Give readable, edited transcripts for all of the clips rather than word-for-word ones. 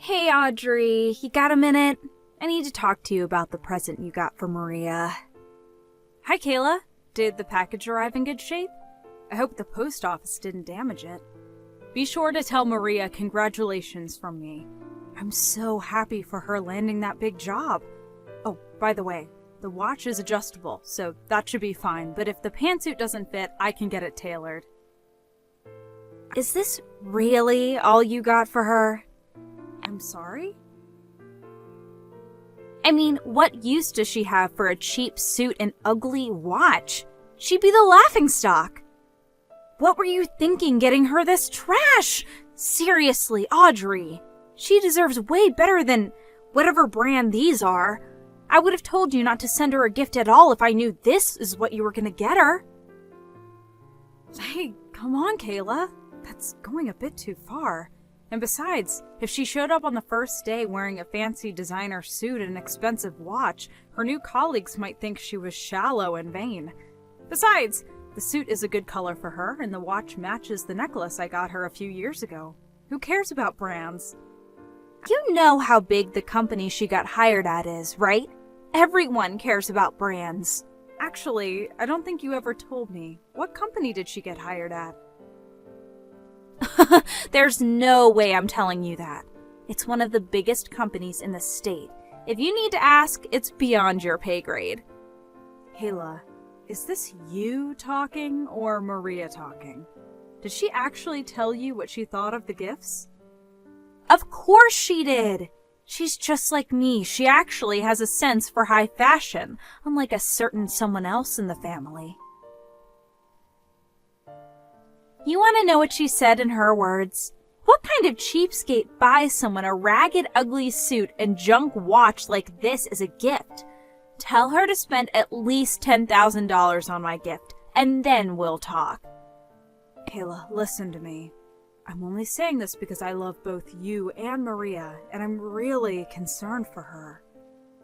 Hey Audrey, you got a minute? I need to talk to you about the present you got for Maria. Hi Kayla, did the package arrive in good shape? I hope the post office didn't damage it. Be sure to tell Maria congratulations from me. I'm so happy for her landing that big job. Oh, by the way, the watch is adjustable, so that should be fine, but if the pantsuit doesn't fit, I can get it tailored. Is this really all you got for her? I'm sorry? I mean, what use does she have for a cheap suit and ugly watch? She'd be the laughingstock. What were you thinking getting her this trash? Seriously, Audrey. She deserves way better than whatever brand these are. I would have told you not to send her a gift at all if I knew this is what you were going to get her. Hey, come on, Kayla. That's going a bit too far. And besides, if she showed up on the first day wearing a fancy designer suit and an expensive watch, her new colleagues might think she was shallow and vain. Besides, the suit is a good color for her, and the watch matches the necklace I got her a few years ago. Who cares about brands? You know how big the company she got hired at is, right? Everyone cares about brands. Actually, I don't think you ever told me. What company did she get hired at? There's no way I'm telling you that. It's one of the biggest companies in the state. If you need to ask, it's beyond your pay grade. Kayla, is this you talking or Maria talking? Did she actually tell you what she thought of the gifts? Of course she did! She's just like me. She actually has a sense for high fashion, unlike a certain someone else in the family. You want to know what she said in her words? What kind of cheapskate buys someone a ragged, ugly suit and junk watch like this as a gift? Tell her to spend at least $10,000 on my gift, and then we'll talk. Kayla, listen to me. I'm only saying this because I love both you and Maria, and I'm really concerned for her.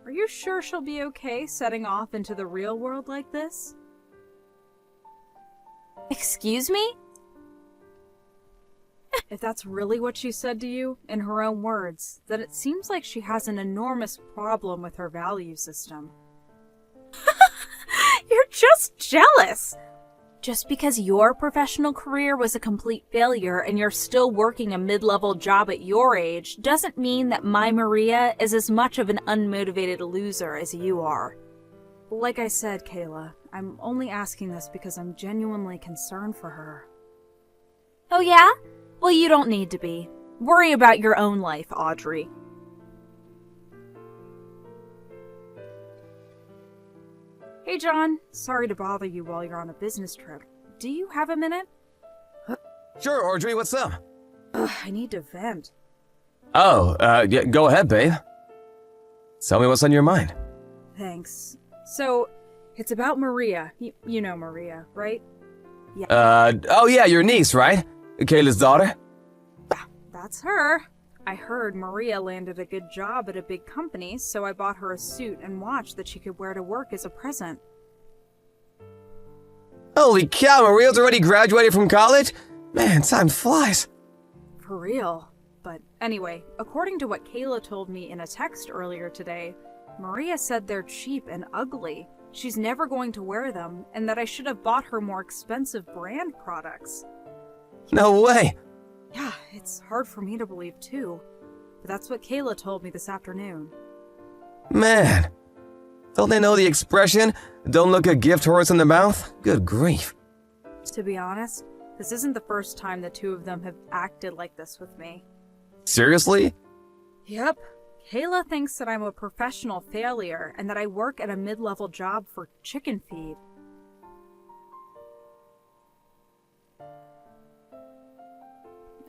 Are you sure she'll be okay setting off into the real world like this? Excuse me? If that's really what she said to you, in her own words, then it seems like she has an enormous problem with her value system. You're just jealous! Just because your professional career was a complete failure and you're still working a mid-level job at your age doesn't mean that my Maria is as much of an unmotivated loser as you are. Like I said, Kayla, I'm only asking this because I'm genuinely concerned for her. Oh yeah? Well, you don't need to be. Worry about your own life, Audrey. Hey, John. Sorry to bother you while you're on a business trip. Do you have a minute? Sure, Audrey, what's up? I need to vent. Oh, yeah, go ahead, babe. Tell me what's on your mind. Thanks. So, it's about Maria. You know Maria, right? Yeah. Oh yeah, your niece, right? Kayla's daughter? That's her. I heard Maria landed a good job at a big company, so I bought her a suit and watch that she could wear to work as a present. Holy cow, Maria's already graduated from college? Man, time flies. For real. But anyway, according to what Kayla told me in a text earlier today, Maria said they're cheap and ugly. She's never going to wear them, and that I should have bought her more expensive brand products. No way. Yeah, it's hard for me to believe too. But that's what Kayla told me this afternoon. Man. Don't they know the expression, don't look a gift horse in the mouth? Good grief. To be honest, this isn't the first time the two of them have acted like this with me. Seriously? Yep. Kayla thinks that I'm a professional failure and that I work at a mid-level job for chicken feed.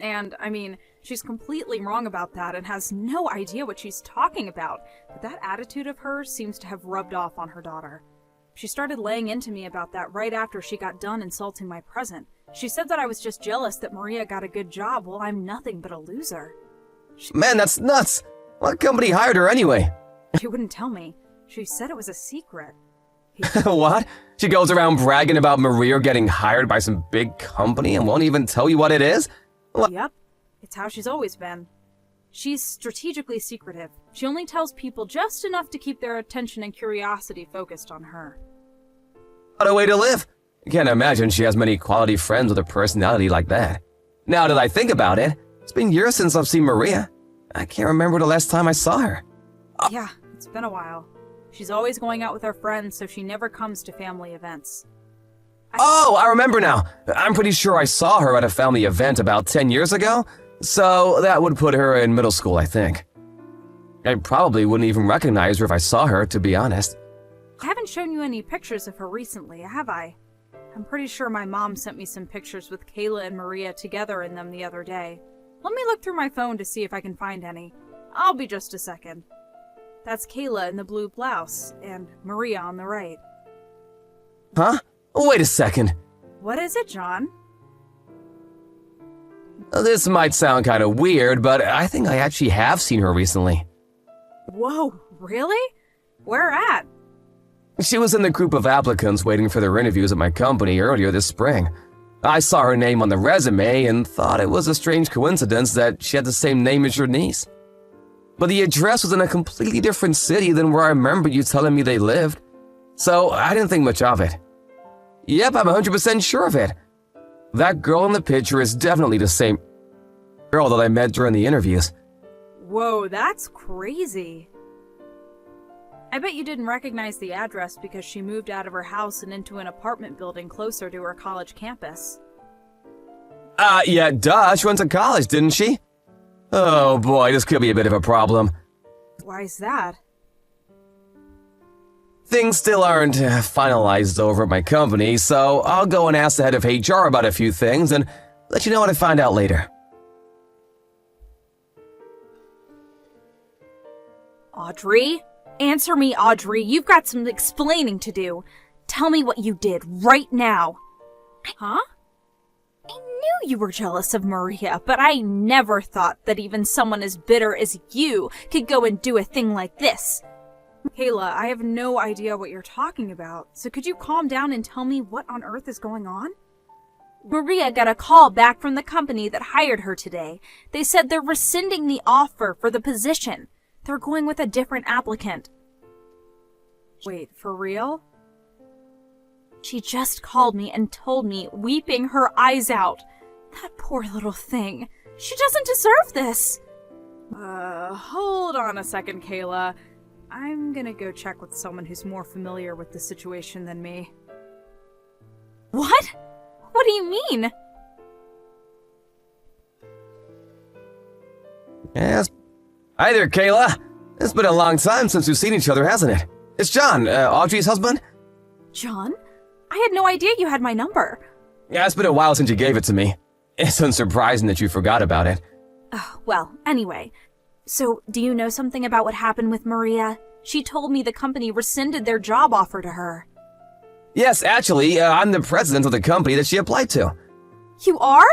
And, I mean, she's completely wrong about that and has no idea what she's talking about, but that attitude of hers seems to have rubbed off on her daughter. She started laying into me about that right after she got done insulting my present. She said that I was just jealous that Maria got a good job while I'm nothing but a loser. Man, that's nuts. What company hired her anyway? She wouldn't tell me. She said it was a secret. What? She goes around bragging about Maria getting hired by some big company and won't even tell you what it is? Yep, it's how she's always been. She's strategically secretive. She only tells people just enough to keep their attention and curiosity focused on her. What a way to live. I can't imagine she has many quality friends with a personality like that. Now that I think about it, it's been years since I've seen Maria. I can't remember the last time I saw her. Yeah, it's been a while. She's always going out with her friends, so she never comes to family events. Oh, I remember now. I'm pretty sure I saw her at a family event about 10 years ago, so that would put her in middle school, I think. I probably wouldn't even recognize her if I saw her, to be honest. I haven't shown you any pictures of her recently, have I? I'm pretty sure my mom sent me some pictures with Kayla and Maria together in them the other day. Let me look through my phone to see if I can find any. I'll be just a second. That's Kayla in the blue blouse, and Maria on the right. Huh? Wait a second. What is it, John? This might sound kind of weird, but I think I actually have seen her recently. Whoa, really? Where at? She was in the group of applicants waiting for their interviews at my company earlier this spring. I saw her name on the resume and thought it was a strange coincidence that she had the same name as your niece. But the address was in a completely different city than where I remember you telling me they lived, so I didn't think much of it. Yep, I'm 100% sure of it. That girl in the picture is definitely the same girl that I met during the interviews. Whoa, that's crazy. I bet you didn't recognize the address because she moved out of her house and into an apartment building closer to her college campus. Yeah, duh, she went to college, didn't she? Oh boy, this could be a bit of a problem. Why's that? Things still aren't finalized over at my company, so I'll go and ask the head of HR about a few things and let you know what I find out later. Audrey? Answer me, Audrey. You've got some explaining to do. Tell me what you did right now. Huh? I knew you were jealous of Maria, but I never thought that even someone as bitter as you could go and do a thing like this. Kayla, I have no idea what you're talking about, so could you calm down and tell me what on earth is going on? Maria got a call back from the company that hired her today. They said they're rescinding the offer for the position. They're going with a different applicant. Wait, for real? She just called me and told me, weeping her eyes out. That poor little thing. She doesn't deserve this. Hold on a second, Kayla. I'm gonna go check with someone who's more familiar with the situation than me. What? What do you mean? Yes. Hi there, Kayla. It's been a long time since we've seen each other, hasn't it? It's John, Audrey's husband. John? I had no idea you had my number. Yeah, it's been a while since you gave it to me. It's unsurprising that you forgot about it. Well, anyway. So, do you know something about what happened with Maria? She told me the company rescinded their job offer to her. Yes, actually, I'm the president of the company that she applied to. You are?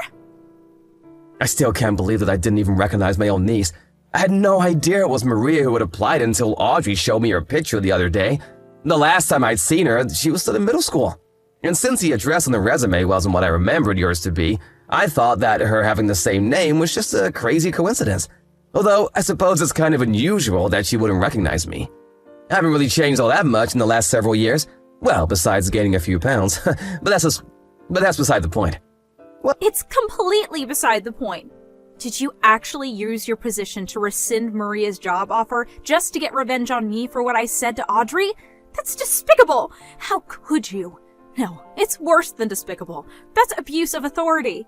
I still can't believe that I didn't even recognize my own niece. I had no idea it was Maria who had applied until Audrey showed me her picture the other day. The last time I'd seen her, she was still in middle school. And since the address on the resume wasn't what I remembered yours to be, I thought that her having the same name was just a crazy coincidence. Although, I suppose it's kind of unusual that she wouldn't recognize me. I haven't really changed all that much in the last several years. Well, besides gaining a few pounds. but that's beside the point. What? It's completely beside the point. Did you actually use your position to rescind Maria's job offer just to get revenge on me for what I said to Audrey? That's despicable! How could you? No, it's worse than despicable. That's abuse of authority.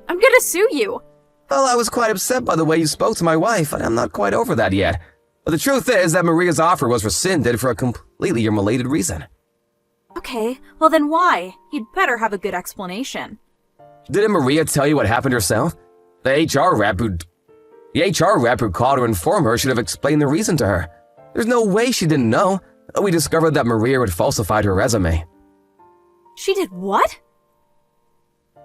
I'm gonna sue you. Well, I was quite upset by the way you spoke to my wife, and I'm not quite over that yet. But the truth is that Maria's offer was rescinded for a completely unrelated reason. Okay, well then why? You'd better have a good explanation. Didn't Maria tell you what happened herself? The HR rep who called her and informed her should have explained the reason to her. There's no way she didn't know. We discovered that Maria had falsified her resume. She did what?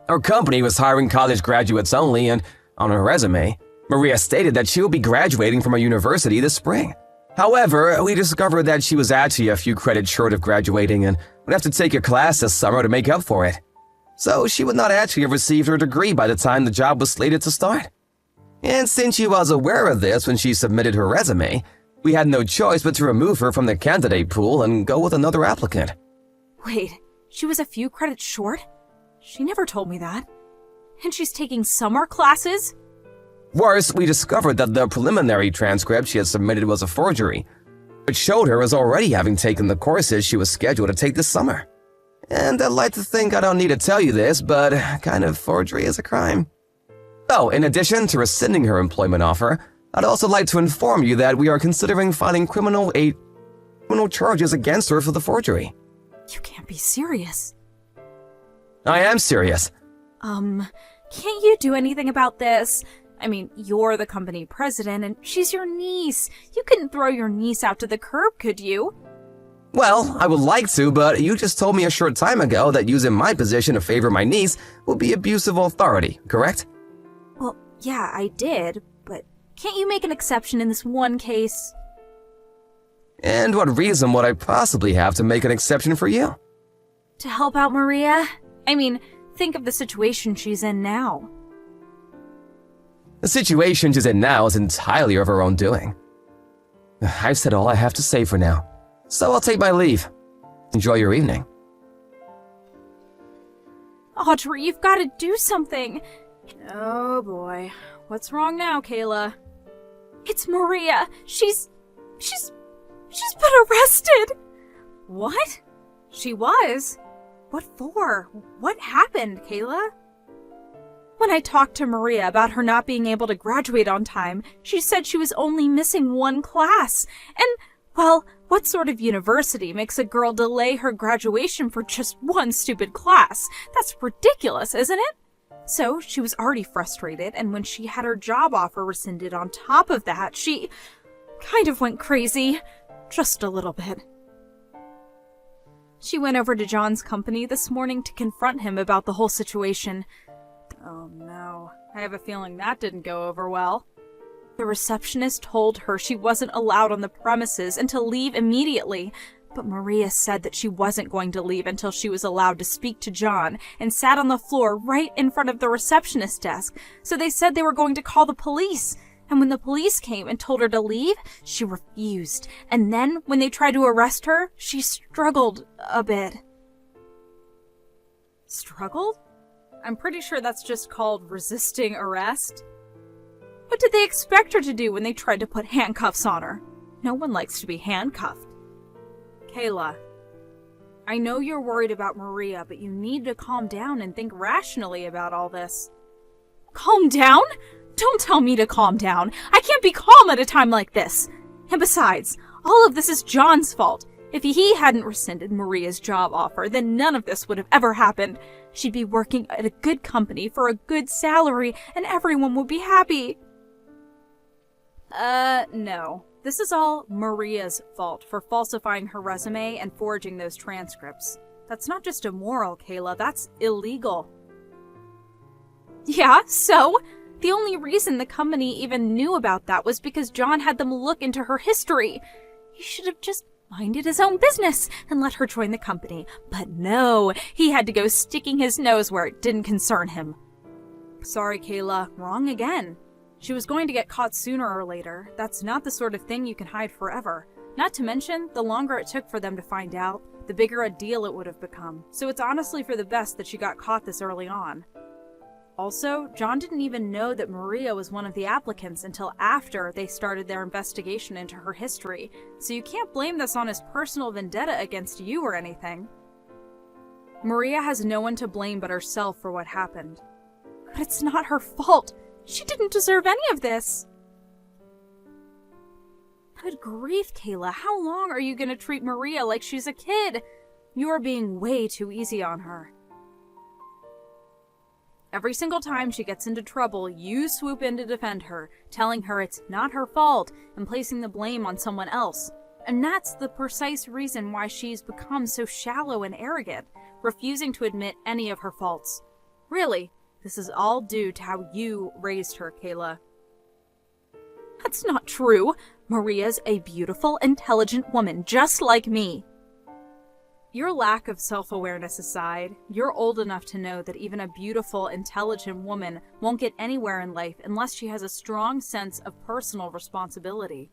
Our company was hiring college graduates only, and on her resume, Maria stated that she will be graduating from a university this spring. However, we discovered that she was actually a few credits short of graduating and would have to take a class this summer to make up for it. So she would not actually have received her degree by the time the job was slated to start. And since she was aware of this when she submitted her resume, we had no choice but to remove her from the candidate pool and go with another applicant. Wait, she was a few credits short? She never told me that. And she's taking summer classes? Worse, we discovered that the preliminary transcript she had submitted was a forgery, which showed her as already having taken the courses she was scheduled to take this summer. And I'd like to think I don't need to tell you this, but kind of forgery is a crime. Oh, in addition to rescinding her employment offer, I'd also like to inform you that we are considering filing criminal charges against her for the forgery. You can't be serious. I am serious. Can't you do anything about this? I mean, you're the company president and she's your niece. You couldn't throw your niece out to the curb, could you? Well, I would like to, but you just told me a short time ago that using my position to favor my niece would be abuse of authority, correct? Well, yeah, I did, but can't you make an exception in this one case? And what reason would I possibly have to make an exception for you? To help out Maria? I mean, think of the situation she's in now. The situation she's in now is entirely of her own doing. I've said all I have to say for now, so I'll take my leave. Enjoy your evening. Audrey, you've got to do something. Oh boy. What's wrong now, Kayla? It's Maria. She's been arrested. What? She was? What for? What happened, Kayla? When I talked to Maria about her not being able to graduate on time, she said she was only missing one class. And, well, what sort of university makes a girl delay her graduation for just one stupid class? That's ridiculous, isn't it? So she was already frustrated, and when she had her job offer rescinded on top of that, she kind of went crazy. Just a little bit. She went over to John's company this morning to confront him about the whole situation. Oh no, I have a feeling that didn't go over well. The receptionist told her she wasn't allowed on the premises and to leave immediately, but Maria said that she wasn't going to leave until she was allowed to speak to John and sat on the floor right in front of the receptionist desk, so they said they were going to call the police. And when the police came and told her to leave, she refused. And then, when they tried to arrest her, she struggled a bit. Struggled? I'm pretty sure that's just called resisting arrest. What did they expect her to do when they tried to put handcuffs on her? No one likes to be handcuffed. Kayla, I know you're worried about Maria, but you need to calm down and think rationally about all this. Calm down? Don't tell me to calm down. I can't be calm at a time like this. And besides, all of this is John's fault. If he hadn't rescinded Maria's job offer, then none of this would have ever happened. She'd be working at a good company for a good salary, and everyone would be happy. No. This is all Maria's fault for falsifying her resume and forging those transcripts. That's not just immoral, Kayla. That's illegal. Yeah, so? The only reason the company even knew about that was because John had them look into her history. He should have just minded his own business and let her join the company. But no, he had to go sticking his nose where it didn't concern him. Sorry, Kayla. Wrong again. She was going to get caught sooner or later. That's not the sort of thing you can hide forever. Not to mention, the longer it took for them to find out, the bigger a deal it would have become. So it's honestly for the best that she got caught this early on. Also, John didn't even know that Maria was one of the applicants until after they started their investigation into her history, so you can't blame this on his personal vendetta against you or anything. Maria has no one to blame but herself for what happened. But it's not her fault. She didn't deserve any of this. Good grief, Kayla. How long are you going to treat Maria like she's a kid? You're being way too easy on her. Every single time she gets into trouble, you swoop in to defend her, telling her it's not her fault and placing the blame on someone else. And that's the precise reason why she's become so shallow and arrogant, refusing to admit any of her faults. Really, this is all due to how you raised her, Kayla. That's not true. Maria's a beautiful, intelligent woman, just like me. Your lack of self-awareness aside, you're old enough to know that even a beautiful, intelligent woman won't get anywhere in life unless she has a strong sense of personal responsibility.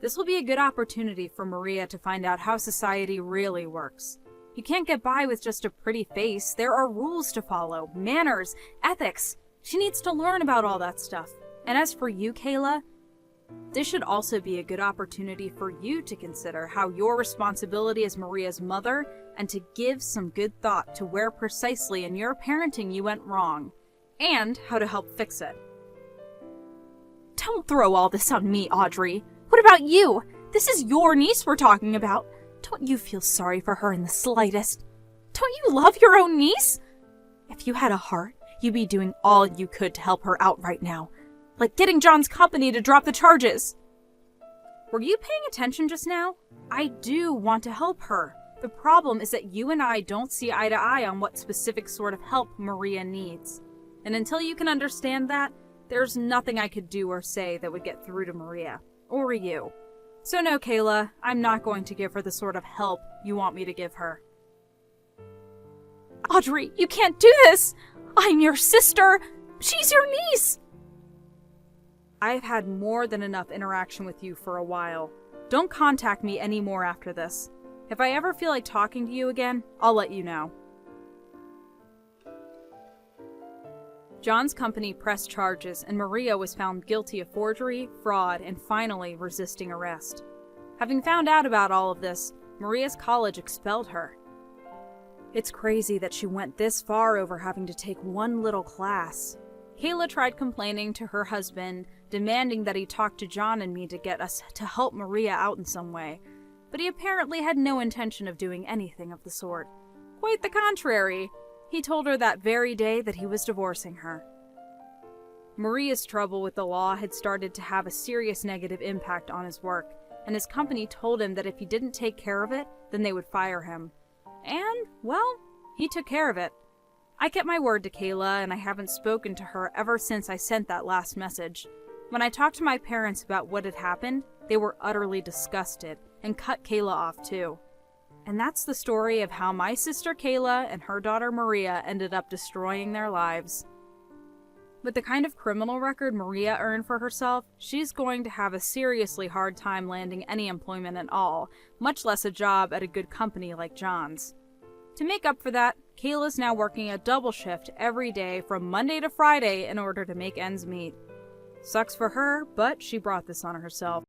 This will be a good opportunity for Maria to find out how society really works. You can't get by with just a pretty face. There are rules to follow, manners, ethics. She needs to learn about all that stuff. And as for you, Kayla, this should also be a good opportunity for you to consider how your responsibility as Maria's mother and to give some good thought to where precisely in your parenting you went wrong and how to help fix it. Don't throw all this on me, Audrey. What about you? This is your niece we're talking about. Don't you feel sorry for her in the slightest? Don't you love your own niece? If you had a heart, you'd be doing all you could to help her out right now. Like getting John's company to drop the charges. Were you paying attention just now? I do want to help her. The problem is that you and I don't see eye to eye on what specific sort of help Maria needs. And until you can understand that, there's nothing I could do or say that would get through to Maria. Or you. So no, Kayla, I'm not going to give her the sort of help you want me to give her. Audrey, you can't do this! I'm your sister! She's your niece! I've had more than enough interaction with you for a while. Don't contact me anymore after this. If I ever feel like talking to you again, I'll let you know. John's company pressed charges, and Maria was found guilty of forgery, fraud, and finally resisting arrest. Having found out about all of this, Maria's college expelled her. It's crazy that she went this far over having to take one little class. Kayla tried complaining to her husband, demanding that he talk to John and me to get us to help Maria out in some way, but he apparently had no intention of doing anything of the sort. Quite the contrary. He told her that very day that he was divorcing her. Maria's trouble with the law had started to have a serious negative impact on his work, and his company told him that if he didn't take care of it, then they would fire him. And, well, he took care of it. I kept my word to Kayla, and I haven't spoken to her ever since I sent that last message. When I talked to my parents about what had happened, they were utterly disgusted and cut Kayla off too. And that's the story of how my sister Kayla and her daughter Maria ended up destroying their lives. With the kind of criminal record Maria earned for herself, she's going to have a seriously hard time landing any employment at all, much less a job at a good company like John's. To make up for that, Kayla's now working a double shift every day from Monday to Friday in order to make ends meet. Sucks for her, but she brought this on herself.